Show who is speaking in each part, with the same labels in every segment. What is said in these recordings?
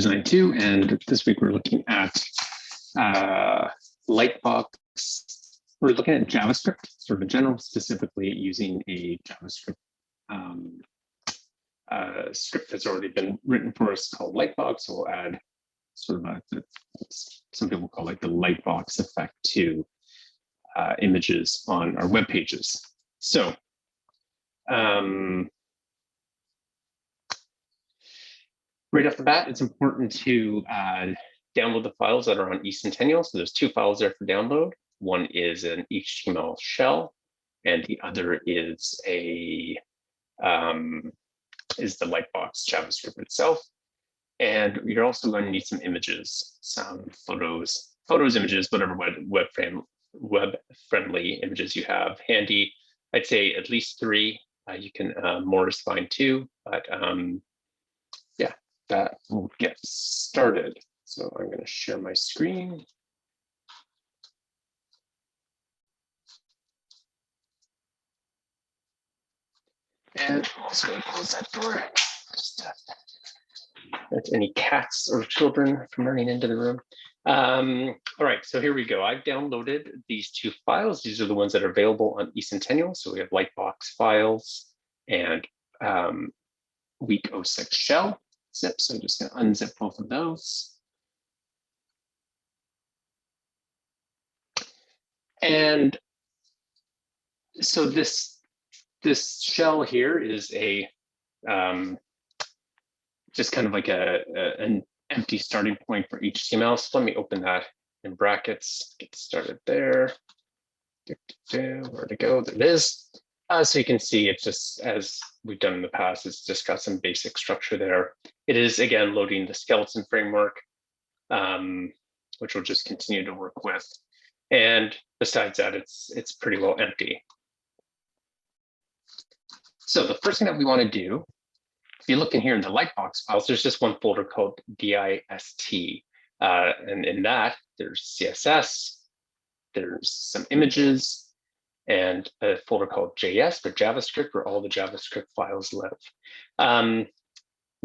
Speaker 1: Design 2, and this week we're looking at Lightbox. We're looking at JavaScript, sort of in general, specifically using a JavaScript script that's already been written for us called Lightbox. So we'll add sort of some people call it the Lightbox effect to images on our web pages. So right off the bat, it's important to download the files that are on eCentennial. So there's two files there for download. One is an HTML shell, and the other is the Lightbox JavaScript itself. And you're also going to need some images, some photos, images, whatever web-friendly images you have handy. I'd say at least 3. You can more is fine too, but yeah, that will get started. So I'm going to share my screen. And I'm also going to close that door. Just any cats or children from running into the room. All right, so here we go. I've downloaded these 2 files. These are the ones that are available on eCentennial. So we have Lightbox files and week 06 shell zip. So I'm just going to unzip both of those. And so this shell here is a just kind of like an empty starting point for HTML. So let me open that in brackets, get started there. Where to go? There it is. So you can see it's just, as we've done in the past, it's just got some basic structure there. It is, again, loading the skeleton framework, which we'll just continue to work with. And besides that, it's pretty well empty. So the first thing that we want to do, if you look in here in the Lightbox files, there's just one folder called dist. And in that, there's CSS, there's some images, and a folder called JS for JavaScript, where all the JavaScript files live.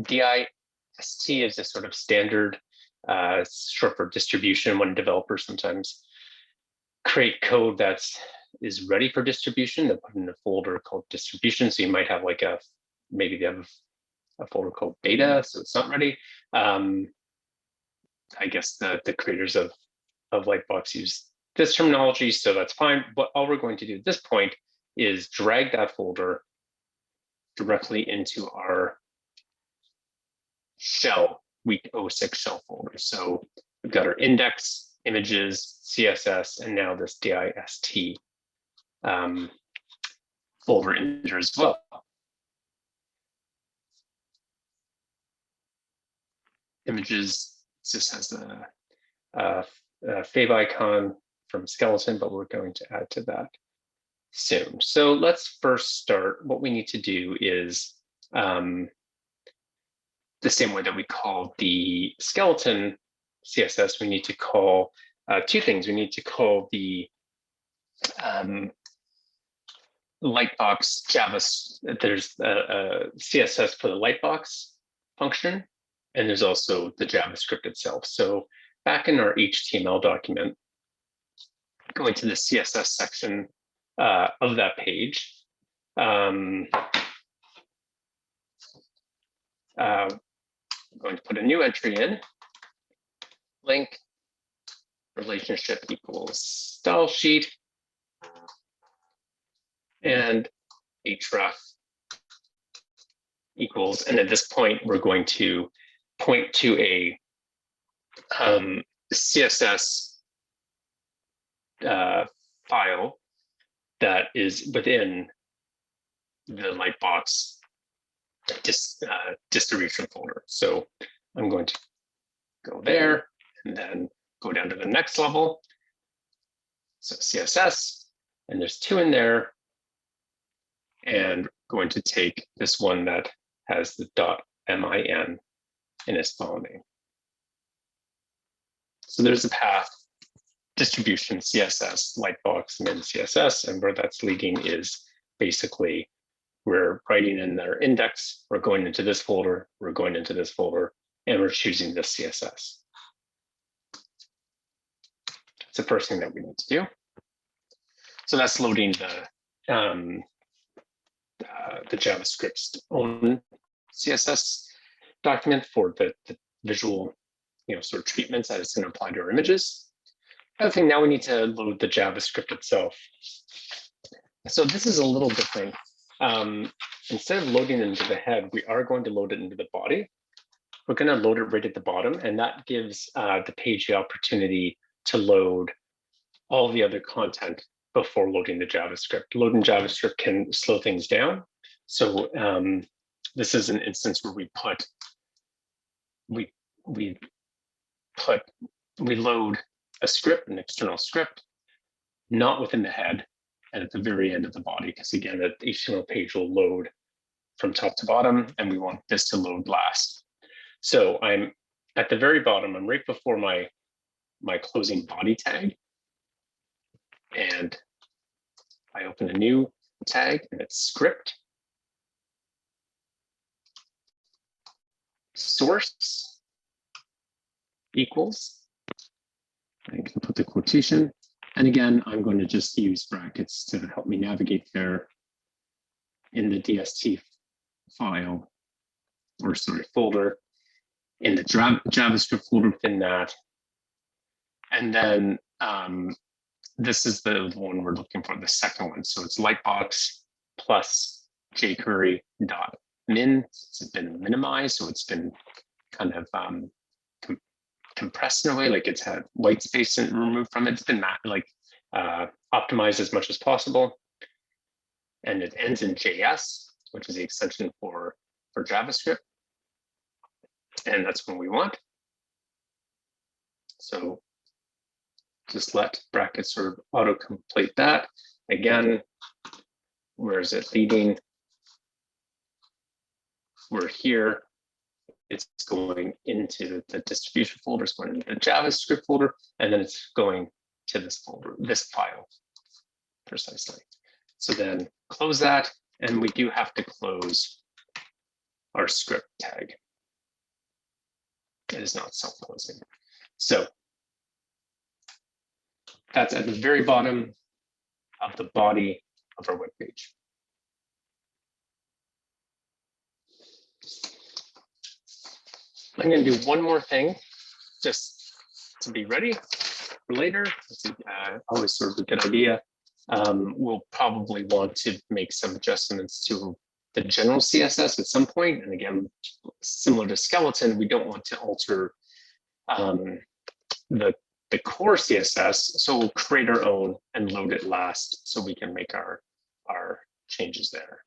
Speaker 1: Dist is a sort of standard, short for distribution, when developers sometimes create code that is ready for distribution. They put in a folder called distribution. So you might have like maybe they have a folder called beta, so it's not ready. I guess the creators of Lightbox use this terminology, so that's fine. But all we're going to do at this point is drag that folder directly into our shell, week 06 shell folder. So we've got our index, images, CSS, and now this dist folder in there as well. Images just has the fav icon from skeleton, but we're going to add to that soon. So let's first start. What we need to do is the same way that we call the skeleton CSS, we need to call 2 things. We need to call the Lightbox JavaScript. There's a CSS for the Lightbox function, and there's also the JavaScript itself. So back in our HTML document, going to the CSS section of that page, I'm going to put a new entry in, link, relationship equals style sheet, and href equals, and at this point, we're going to point to a CSS file that is within the Lightbox distribution folder. So I'm going to go there and then go down to the next level. So CSS, and there's 2 in there, and going to take this one that has the .min in its file name. So there's a path, distribution, CSS, Lightbox, min CSS, and where that's leading is basically we're writing in their index, we're going into this folder, we're going into this folder, and we're choosing the CSS. It's the first thing that we need to do. So that's loading the JavaScript's own CSS document for the visual, sort of treatments that it's going to apply to our images. Other thing, now we need to load the JavaScript itself. So this is a little different. Instead of loading it into the head, we are going to load it into the body. We're going to load it right at the bottom, and that gives the page the opportunity to load all the other content before loading the JavaScript. Loading JavaScript can slow things down. So this is an instance where we load a script, an external script, not within the head and at the very end of the body, because again, the HTML page will load from top to bottom, and we want this to load last. So I'm at the very bottom, I'm right before my closing body tag. And I open a new tag, and it's script. Source equals, I can put the quotation. And again, I'm going to just use brackets to help me navigate there in the DST file, or sorry, folder, in the JavaScript folder within that. And then this is the one we're looking for, the second one. So it's Lightbox plus jQuery.min. It's been minimized, so it's been kind of compressed in a way, like it's had white space removed from it. It's been optimized as much as possible. And it ends in JS, which is the extension for JavaScript. And that's what we want. So just let brackets sort of autocomplete that. Again, where is it leading? We're here. It's going into the distribution folder, it's going into the JavaScript folder, and then it's going to this folder, this file, precisely. So then close that, and we do have to close our script tag. It is not self-closing. So that's at the very bottom of the body of our web page. I'm going to do one more thing just to be ready for later. It's always sort of a good idea. We'll probably want to make some adjustments to the general CSS at some point. And again, similar to skeleton, we don't want to alter the core CSS. So we'll create our own and load it last so we can make our changes there.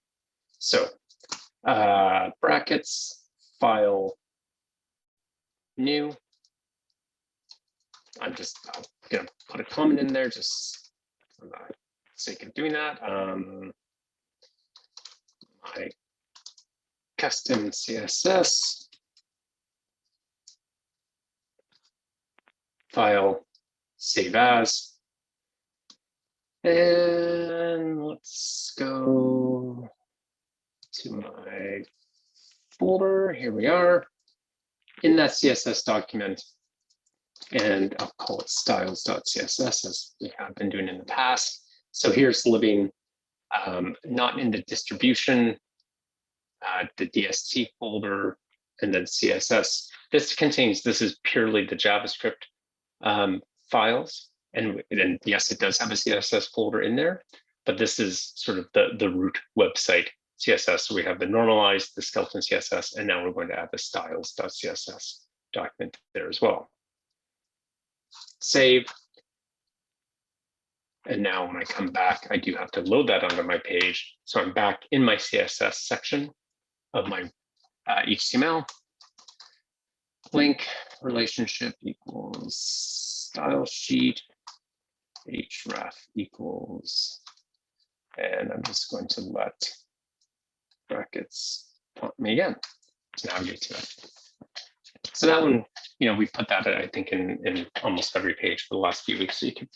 Speaker 1: So brackets, file, new. I'm just going to put a comment in there just for the sake of doing that. My custom CSS file, save as, and let's go to my folder. Here we are in that CSS document, and I'll call it styles.css as we have been doing in the past. So here's living not in the distribution, the DST folder, and then CSS. This is purely the JavaScript files. And yes, it does have a CSS folder in there, but this is sort of the root website CSS. So we have the normalized, the skeleton CSS, and now we're going to add the styles.css document there as well. Save. And now when I come back, I do have to load that onto my page. So I'm back in my CSS section of my HTML. Link relationship equals style sheet, href equals, and I'm just going to let brackets prompt me again to navigate to it. So that one, we put that, I think, in almost every page for the last few weeks. So you can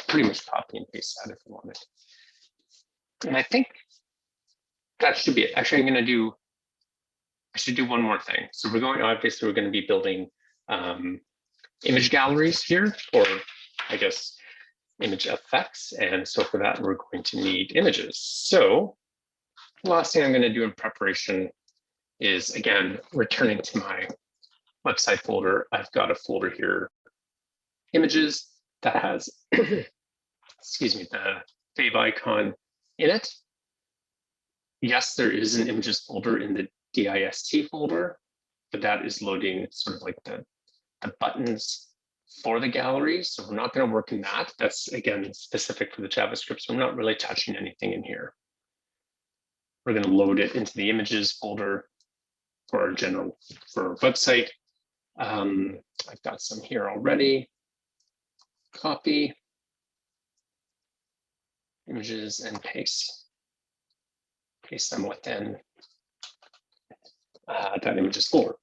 Speaker 1: pretty much copy and paste that if you wanted. And I think that should be it. Actually, I'm going to do I should do one more thing. So obviously we're going to be building image galleries here, or I guess image effects. And so for that, we're going to need images. So the last thing I'm going to do in preparation is, again, returning to my website folder. I've got a folder here, images, that has, excuse me, the fave icon in it. Yes, there is an images folder in the dist folder, but that is loading sort of like the buttons for the gallery. So we're not going to work in that. That's, again, specific for the JavaScript. So I'm not really touching anything in here. We're going to load it into the images folder for our website. I've got some here already. Copy images and paste them within that images folder.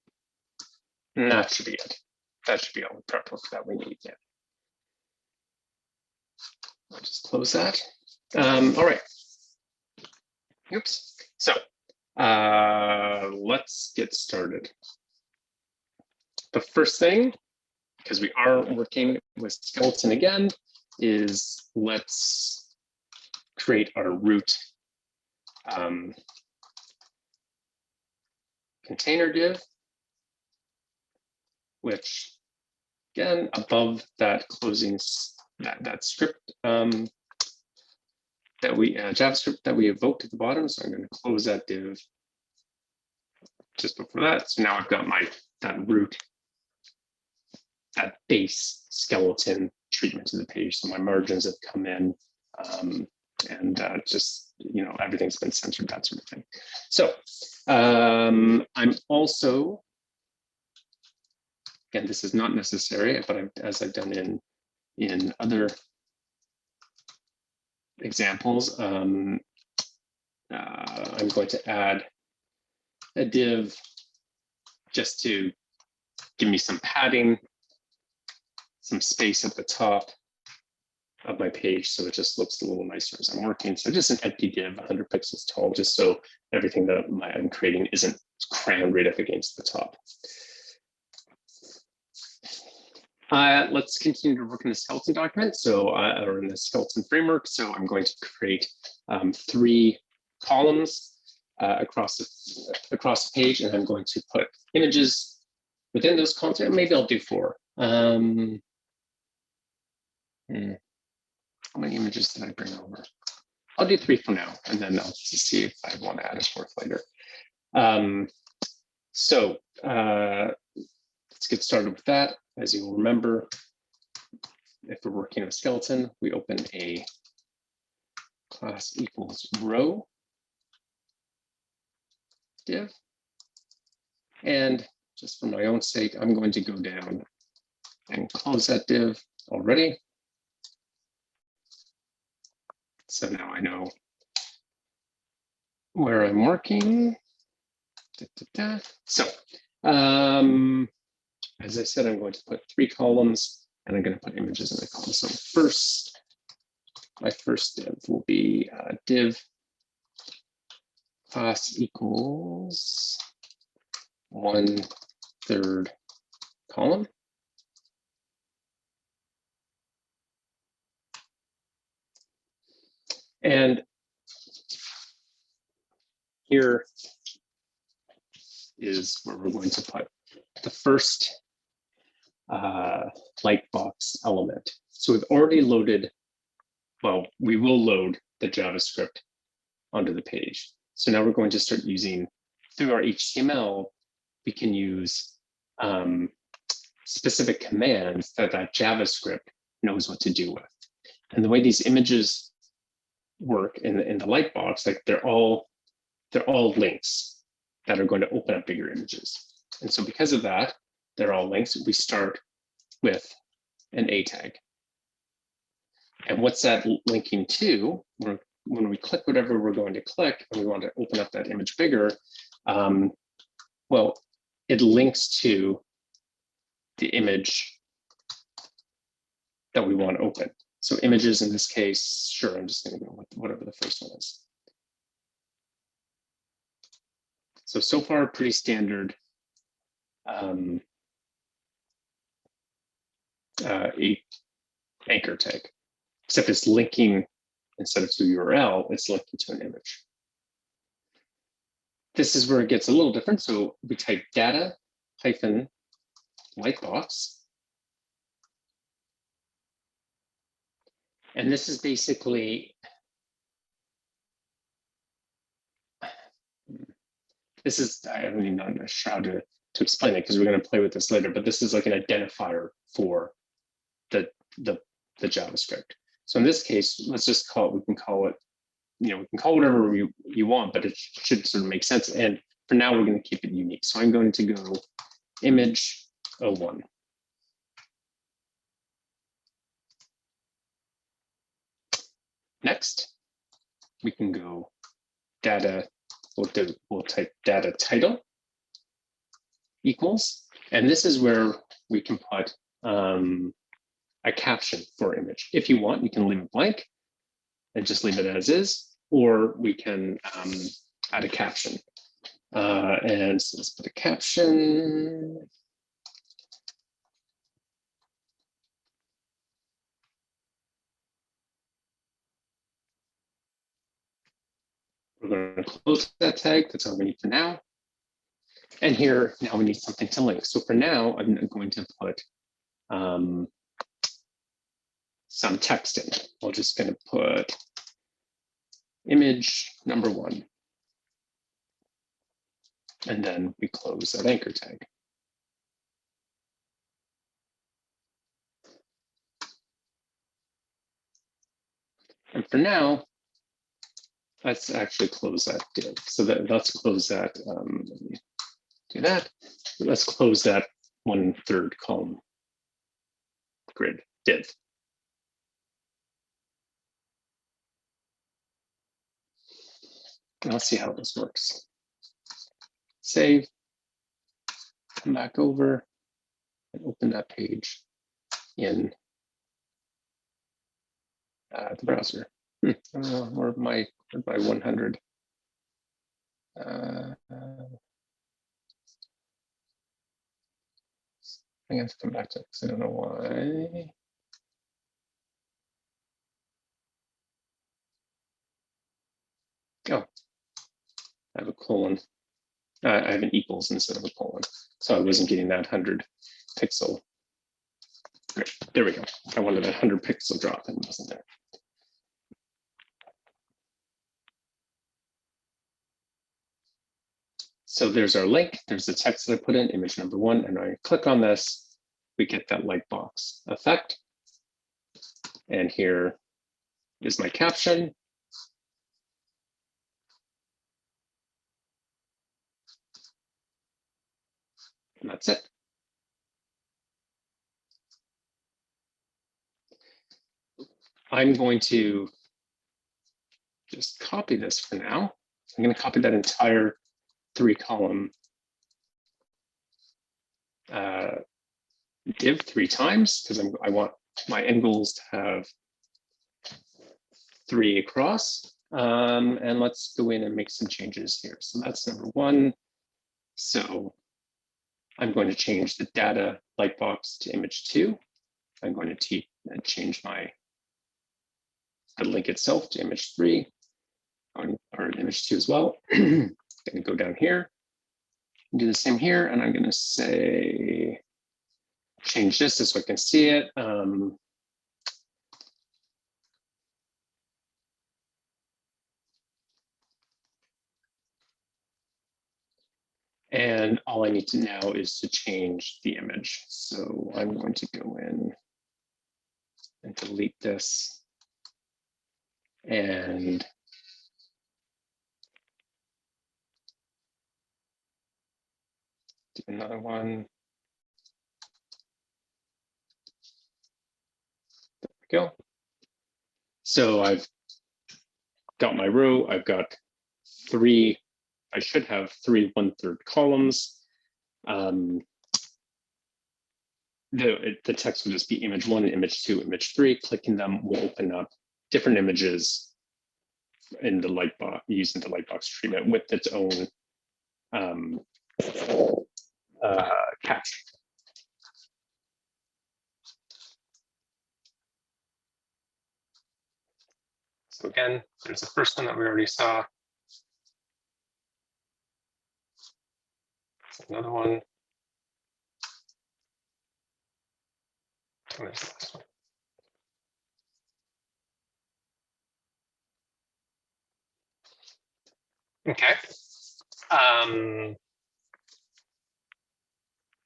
Speaker 1: And that should be it. That should be all the prep work that we need. Yeah. I'll just close that. All right. Oops. So let's get started. The first thing, because we are working with skeleton again, is let's create our root container div, which again, above that closing, that script that we JavaScript that we evoked at the bottom. So I'm going to close that div just before that. So now I've got that root, that base skeleton treatment to the page. So my margins have come in, and just, you know, everything's been censored, that sort of thing. So I'm also, again, this is not necessary, but as I've done in other examples, I'm going to add a div just to give me some padding, some space at the top of my page, so it just looks a little nicer as I'm working. So just an empty div, 100 pixels tall, just so everything that I'm creating isn't crammed right up against the top. Let's continue to work in the skeleton document, or in the skeleton framework. So I'm going to create 3 columns across the page, and I'm going to put images within those columns. Maybe I'll do 4. How many images did I bring over? I'll do 3 for now, and then I'll just see if I want to add a 4th later. Let's get started with that. As you will remember, if we're working with skeleton, we open a class equals row div. And just for my own sake, I'm going to go down and close that div already. So now I know where I'm working. So, as I said, I'm going to put 3 columns, and I'm going to put images in the column. So my first div will be div class equals 1/3 column. And here is where we're going to put the first Lightbox element. So we've already loaded, well, we will load the JavaScript onto the page. So now we're going to start using, through our HTML, we can use specific commands that JavaScript knows what to do with. And the way these images work in the Lightbox, like they're all links that are going to open up bigger images. And so because of that, they're all links. We start with an A tag. And what's that linking to? When we click whatever we're going to click and we want to open up that image bigger, well, it links to the image that we want to open. So images in this case, sure, I'm just going to go with whatever the first one is. So far, pretty standard anchor tag, except it's linking, instead of to URL, it's linking to an image. This is where it gets a little different. So we type data hyphen lightbox. And this is basically, I don't even know how to explain it because we're going to play with this later, but this is like an identifier for the JavaScript. So in this case, let's just call it, we can call it whatever you want, but it should sort of make sense. And for now, we're going to keep it unique. So I'm going to go image 01. Next, we can go data, we'll type data title equals, and this is where we can put a caption for image. If you want, you can leave it blank and just leave it as is, or we can add a caption. And so let's put a caption. We're going to close that tag. That's all we need for now. And here, now we need something to link. So for now, I'm going to put some text in. We're just going to put image number 1. And then we close that anchor tag. And for now, let's actually close that div. So let's close that, do that. Let's close that 1/3 column grid div. Now let's see how this works. Save, come back over and open that page in the browser. Where's my 100? I have to come back to it because I don't know why. Oh, I have a colon. I have an equals instead of a colon. So I wasn't getting that 100 pixel. Great, there we go. I wanted a 100 pixel drop and it wasn't there. So there's our link. There's the text that I put in, image number 1, and I click on this, we get that lightbox effect. And here is my caption. And that's it. I'm going to just copy this for now. I'm going to copy that entire 3-column div 3 times because I want my end goals to have 3 across. And let's go in and make some changes here. So that's number 1. So I'm going to change the data lightbox to image 2. I'm going to change the link itself to image 3, or image 2 as well. I'm going to go down here and do the same here. And I'm going to say, change this so I can see it. And all I need to now is to change the image. So I'm going to go in and delete this. And do another one. There we go. So I've got my row. I've got 3. I should have 3 1/3 columns. The text will just be image 1, image 2, image 3. Clicking them will open up different images in the lightbox, using the lightbox treatment with its own caption. So again, there's the first one that we already saw. Another one. And there's the last one. Okay.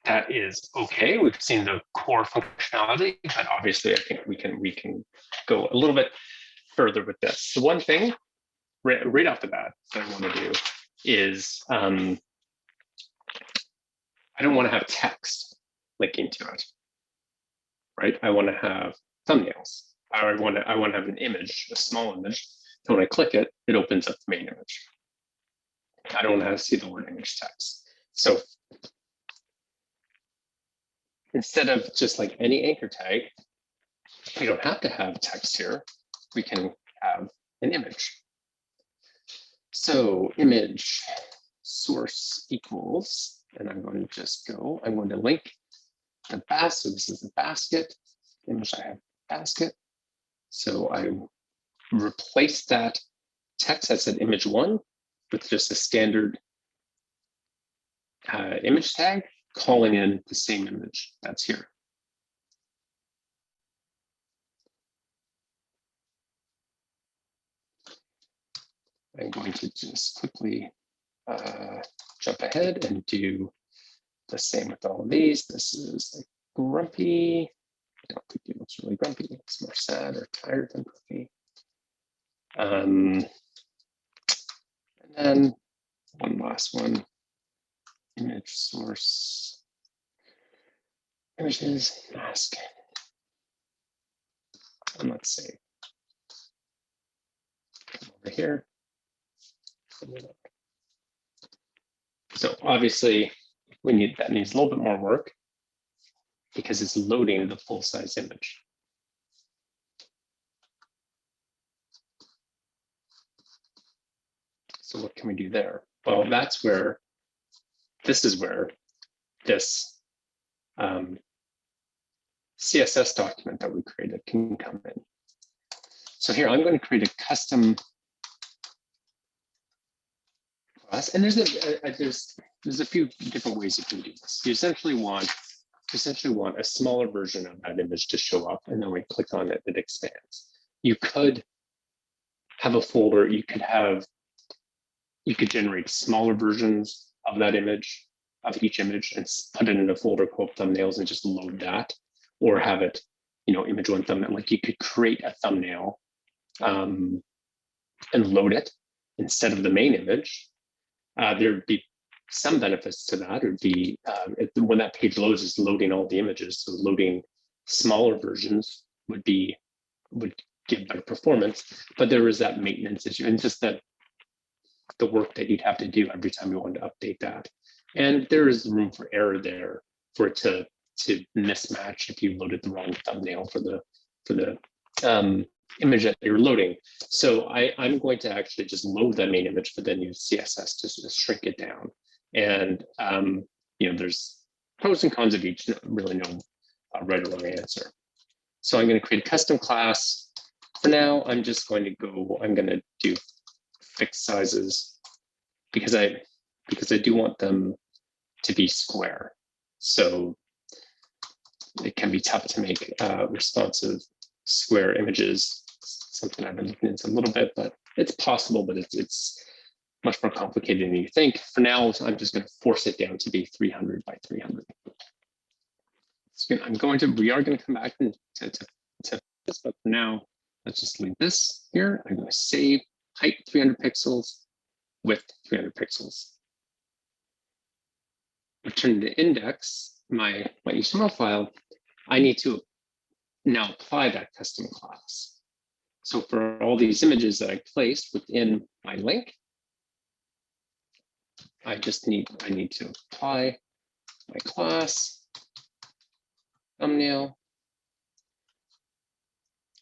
Speaker 1: That is okay. We've seen the core functionality, but obviously I think we can go a little bit further with this. The one thing right off the bat that I want to do is I don't want to have text linking to it, right? I want to have thumbnails. I want to have an image, a small image. So when I click it, it opens up the main image. I don't want to see the word image text. So instead of just like any anchor tag, we don't have to have text here. We can have an image. So image source equals, and I'm going to just go, I'm going to link the basket. So this is the basket image. I have basket. So I replace that text that said image one with just a standard image tag calling in the same image that's here. I'm going to just quickly jump ahead and do the same with all of these. This is like grumpy. I don't think it looks really grumpy. It's more sad or tired than grumpy. And then one last one, image source, images, mask. And let's say, come over here. So obviously that needs a little bit more work because it's loading the full size image. So what can we do there? Well, this is where this CSS document that we created can come in. So here I'm going to create a custom class, and there's a few different ways you can do this. You essentially want a smaller version of that image to show up, and then when you click on it, it expands. You could have a folder. You could generate smaller versions of that image, of each image, and put it in a folder called thumbnails and just load that, or have it, image one thumbnail. Like you could create a thumbnail and load it instead of the main image. There'd be some benefits to that. It would be when that page loads, it's loading all the images. So loading smaller versions would give better performance. But there is that maintenance issue, and just that the work that you'd have to do every time you want to update that. And there is room for error there for it to mismatch if you loaded the wrong thumbnail for the image that you're loading. So I'm going to actually just load that main image, but then use CSS to sort of shrink it down. And there's pros and cons of each, really no right or wrong answer. So I'm going to create a custom class. For now, I'm going to do fixed sizes because I do want them to be square. So it can be tough to make responsive square images. Something I've been looking into a little bit, but it's possible, but it's much more complicated than you think. For now, I'm just going to force it down to be 300 by 300. We are going to come back to this, but for now, let's just leave this here. I'm going to save height 300 pixels, width 300 pixels. Return to index, my HTML file, I need to now apply that custom class. So for all these images that I placed within my link, I need to apply my class thumbnail.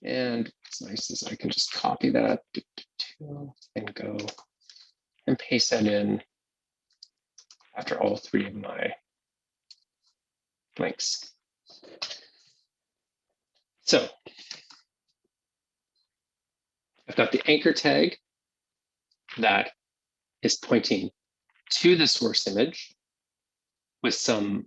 Speaker 1: And what's nice is I can just copy that and go and paste that in after all three of my links. So I've got the anchor tag that is pointing to the source image with some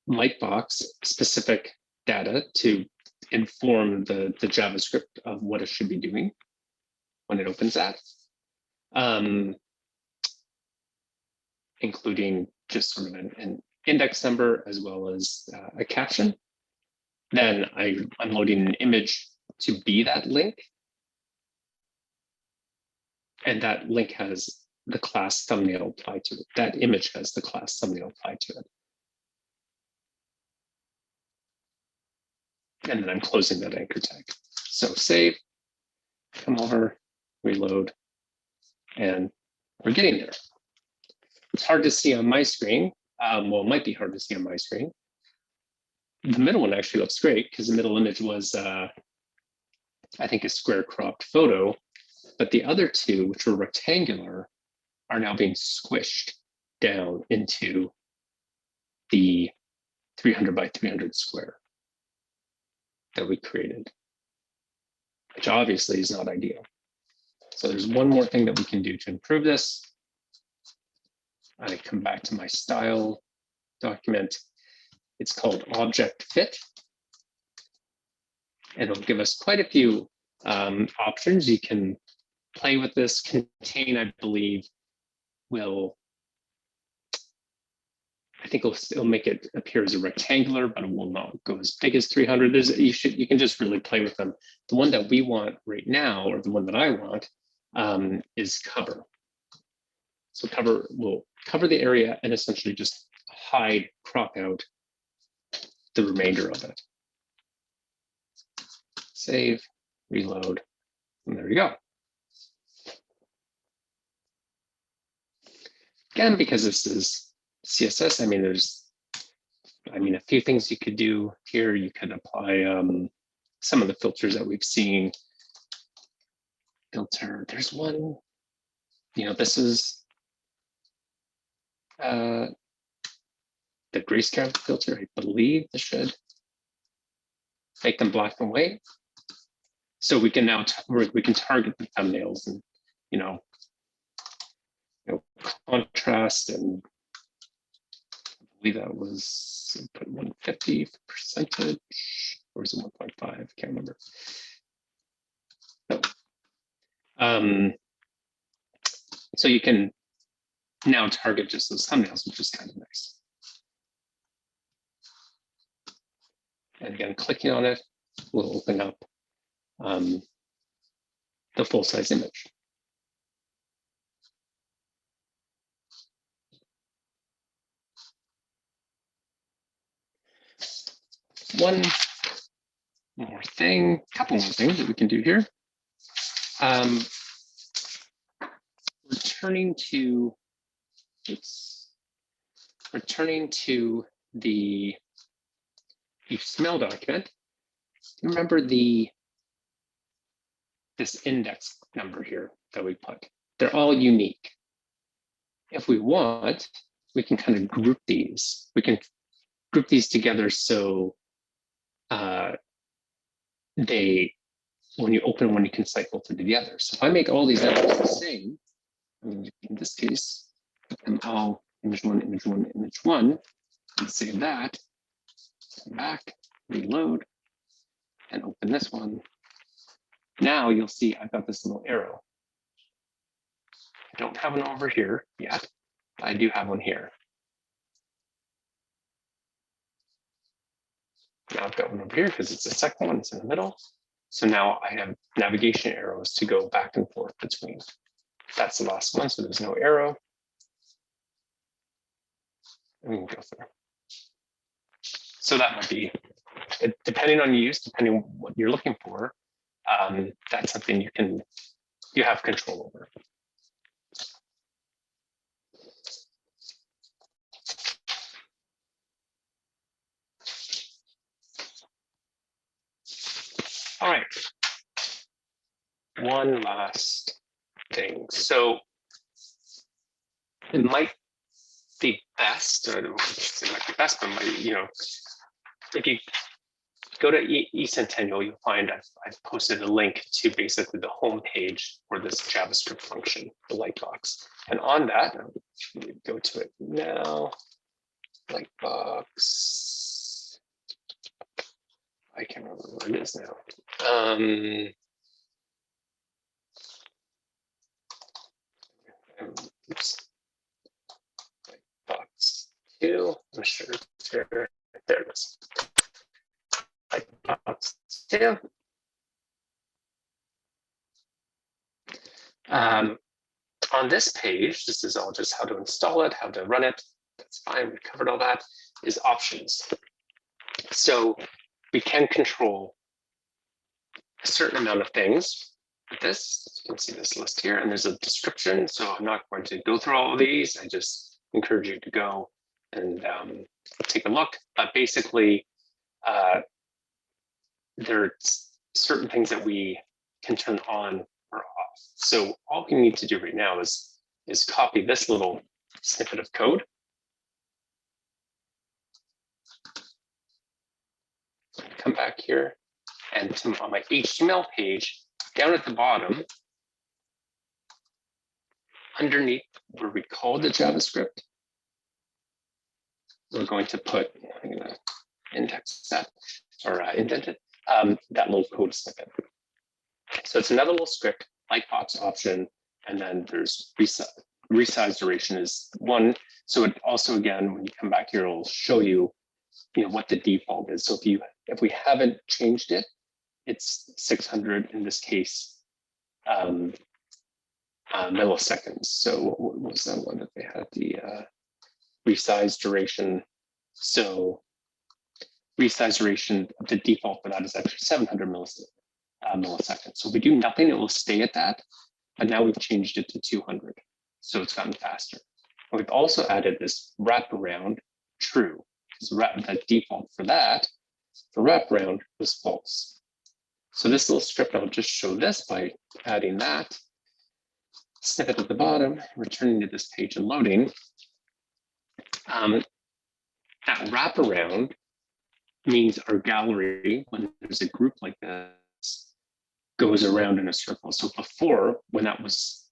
Speaker 1: Lightbox specific data to inform the JavaScript of what it should be doing when it opens that, including just sort of an index number as well as a caption. Then I'm loading an image to be that link. And that link has the class thumbnail applied to it. That image has the class thumbnail applied to it. And then I'm closing that anchor tag. So save, come over, reload, and we're getting there. It's hard to see on my screen. Well, it might be hard to see on my screen. The middle one actually looks great because the middle image was, I think, a square cropped photo. But the other two, which were rectangular, are now being squished down into the 300 by 300 square that we created, which obviously is not ideal. So there's one more thing that we can do to improve this. I come back to my style document. It's called object fit. And it'll give us quite a few options. You can play with this. Contain, I believe, I think it'll make it appear as a rectangular, but it will not go as big as 300. You can just really play with them. The one that we want right now, or the one that I want, is cover. So cover will cover the area and essentially just hide, crop out the remainder of it. Save, reload, and there you go. Again, because this is CSS, there's a few things you could do here. You could apply some of the filters that we've seen. Filter, there's one, this is the grayscale filter. I believe this should make them black and white. So we can now we can target the thumbnails and contrast, and I believe that was put 150 percentage, or is it 1.5? Can't remember. No. So you can now target just those thumbnails, which is kind of nice. And again, clicking on it will open up the full-size image. Couple more things that we can do here. Returning to the HTML document. Remember this index number here that we put. They're all unique. If we want, we can kind of group these. We can group these together so when you open one, you can cycle to the other. So if I make all these images the same, in this case, put them all image one, image one, image one, and save that, come back, reload, and open this one. Now you'll see I've got this little arrow. I don't have one over here yet, but I do have one here. Now I've got one over here because it's the second one, it's in the middle. So now I have navigation arrows to go back and forth between. That's the last one, so there's no arrow. And we can go through. So that might be, depending on use, depending on what you're looking for, that's something you have control over. All right. One last thing. So it might the best, or I don't say like the best, but if you go to eCentennial, you'll find I've posted a link to basically the home page for this JavaScript function, the Lightbox. And on that, go to it now. Lightbox. I can't remember what it is now. Oops. Lightbox 2. I'm sure it's here. There it is. Lightbox 2. On this page, this is all just how to install it, how to run it. That's fine. We covered all that. Is options. So we can control a certain amount of things with this. You can see this list here, and there's a description. So I'm not going to go through all of these. I just encourage you to go and take a look. But basically, there's certain things that we can turn on or off. So all we need to do right now is copy this little snippet of code. Come back here, and on my HTML page, down at the bottom, underneath where we call the JavaScript, we're going to put, I'm going to index that or indent it, that little code snippet. So it's another little script, Lightbox option, and then there's resize duration is 1. So it also, again, when you come back here, it'll show you, what the default is. So if we haven't changed it, it's 600 in this case, milliseconds. So what was that one that they had, the resize duration? So resize duration, the default for that is actually 700 milliseconds. So if we do nothing, it will stay at that. But now we've changed it to 200. So it's gotten faster. And we've also added this wraparound true. So the default for that, for wraparound, was false. So this little script, I'll just show this by adding that snippet at the bottom, returning to this page and loading. That wraparound means our gallery, when there's a group like this, goes around in a circle. So before, when that was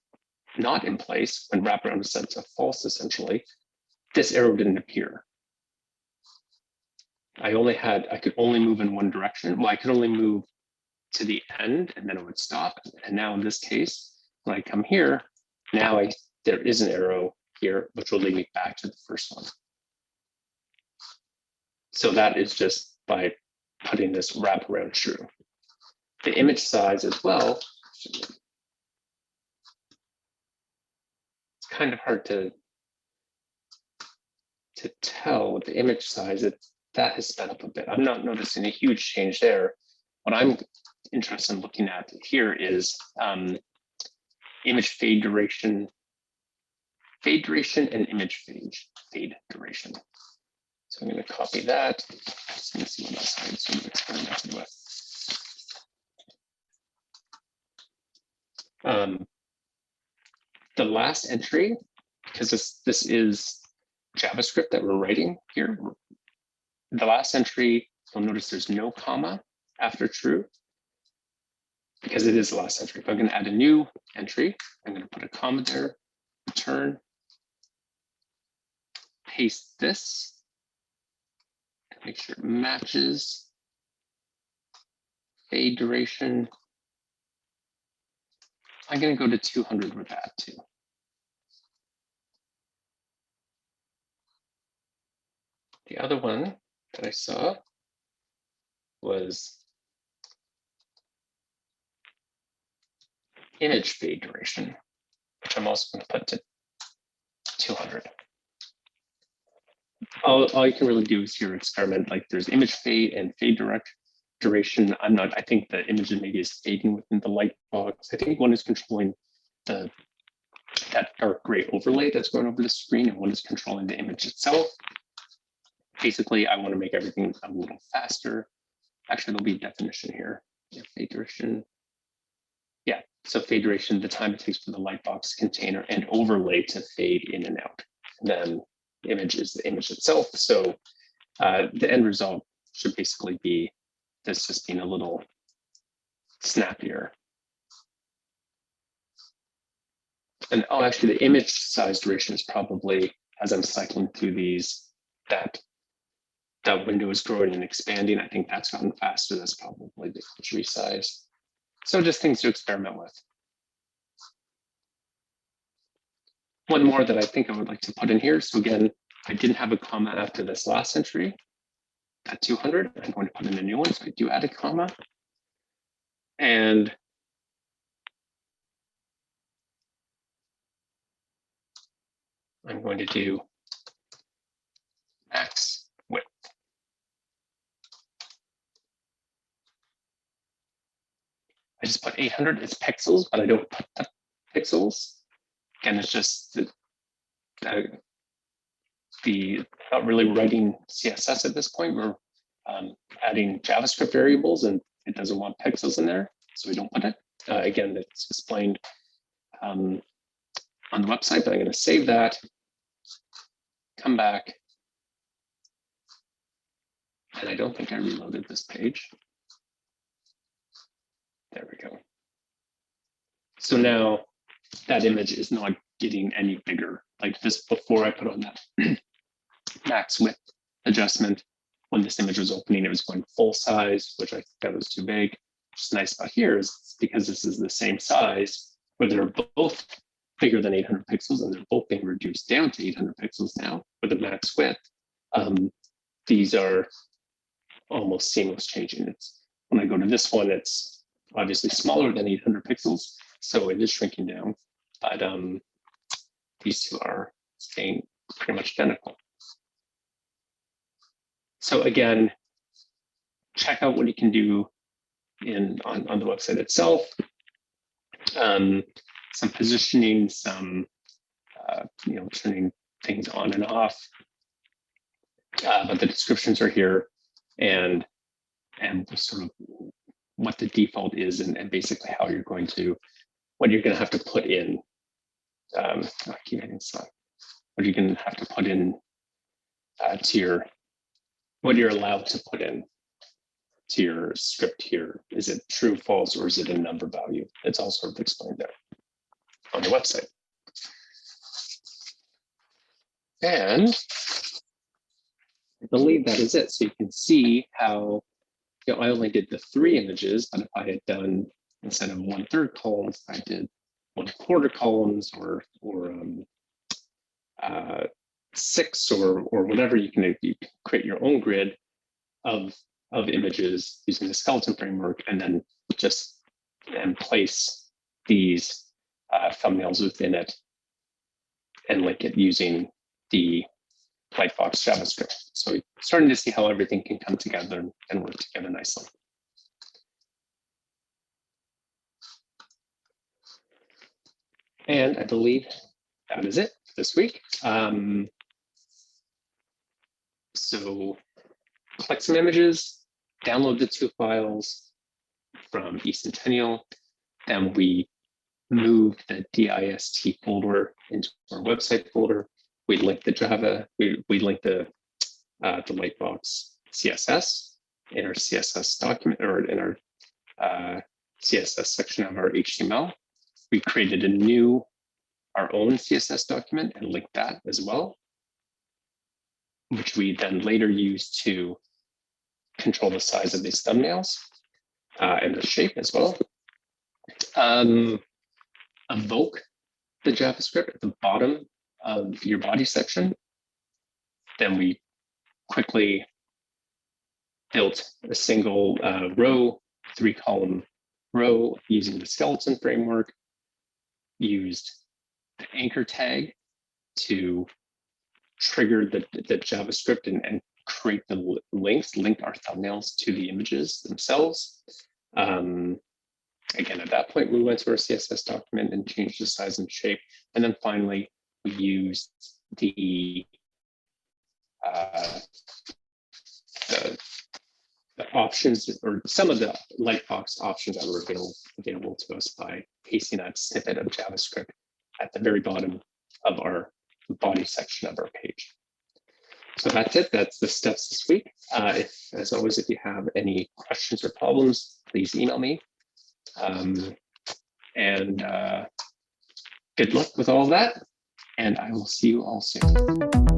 Speaker 1: not in place, when wraparound was set to false, essentially, this arrow didn't appear. I could only move in one direction. Well, I could only move to the end and then it would stop. And now in this case, when I come here, now there is an arrow here, which will lead me back to the first one. So that is just by putting this wraparound true. The image size as well, it's kind of hard to tell with the image size. That has sped up a bit. I'm not noticing a huge change there. What I'm interested in looking at here is image fade duration and image fade duration. So I'm going to copy that. Just going to see what else I'm sort of experimenting with. The last entry, because this is JavaScript that we're writing here. The last entry, you'll notice there's no comma after true, because it is the last entry. If I'm going to add a new entry, I'm going to put a comma there, return, paste this, make sure it matches, fade duration. I'm going to go to 200 with that too. The other one that I saw was image fade duration, which I'm also going to put to 200. All you can really do is here experiment. Like there's image fade and fade duration. I think the image maybe is fading within the Lightbox. I think one is controlling that dark gray overlay that's going over the screen, and one is controlling the image itself. Basically, I want to make everything a little faster. Actually, there'll be a definition here. Fade duration. Yeah, so fade duration, the time it takes for the Lightbox container and overlay to fade in and out. And then image is the image itself. So the end result should basically be this just being a little snappier. And oh, actually, the image size duration is probably, as I'm cycling through these, that window is growing and expanding. I think that's gotten faster. That's probably the tree size. So just things to experiment with. One more that I think I would like to put in here. So again, I didn't have a comma after this last entry at 200. I'm going to put in a new one. So I do add a comma. And I'm going to do max width. I just put 800 as pixels, but I don't put the pixels. Again, it's just the not really writing CSS at this point. We're adding JavaScript variables, and it doesn't want pixels in there, so we don't put it. Again, it's explained on the website, but I'm going to save that, come back, and I don't think I reloaded this page. There we go. So now that image is not getting any bigger. Like this before I put on that max width adjustment, when this image was opening, it was going full size, which I thought was too big. What's nice about here is because this is the same size, where they're both bigger than 800 pixels and they're both being reduced down to 800 pixels now with the max width. These are almost seamless changing. It's when I go to this one, it's obviously smaller than 800 pixels, so it is shrinking down. But these two are staying pretty much identical. So again, check out what you can do on the website itself. Some positioning, some turning things on and off. But the descriptions are here, and sort of what the default is, and basically how you're going to, what you're going to have to put in. I keep hitting slide. What you're going to have to put in to your, what you're allowed to put in to your script here. Is it true, false, or is it a number value? It's all sort of explained there on the website. And I believe that is it. So you can see how, I only did the 3 images, but if I had done, instead of 1/3 columns, I did 1/4 columns or 6 or whatever. You can create your own grid of images using the skeleton framework, and then just place these thumbnails within it and link it using the Lightbox JavaScript. So we're starting to see how everything can come together and work together nicely. And I believe that is it for this week. So collect some images, download the 2 files from eCentennial. Then we move the dist folder into our website folder. We link the Java, we link the Lightbox CSS in our CSS document, or in our CSS section of our HTML. We created our own CSS document and linked that as well, which we then later use to control the size of these thumbnails and the shape as well. Evoke the JavaScript at the bottom of your body section. Then we quickly built a single row, 3-column row using the skeleton framework, used the anchor tag to trigger the JavaScript and create the links, link our thumbnails to the images themselves. Again, at that point, we went to our CSS document and changed the size and shape. And then finally, we used the options, or some of the Lightbox options that were available to us by pasting that snippet of JavaScript at the very bottom of our body section of our page. So that's it. That's the steps this week. As always, if you have any questions or problems, please email me. And good luck with all that. And I will see you all soon.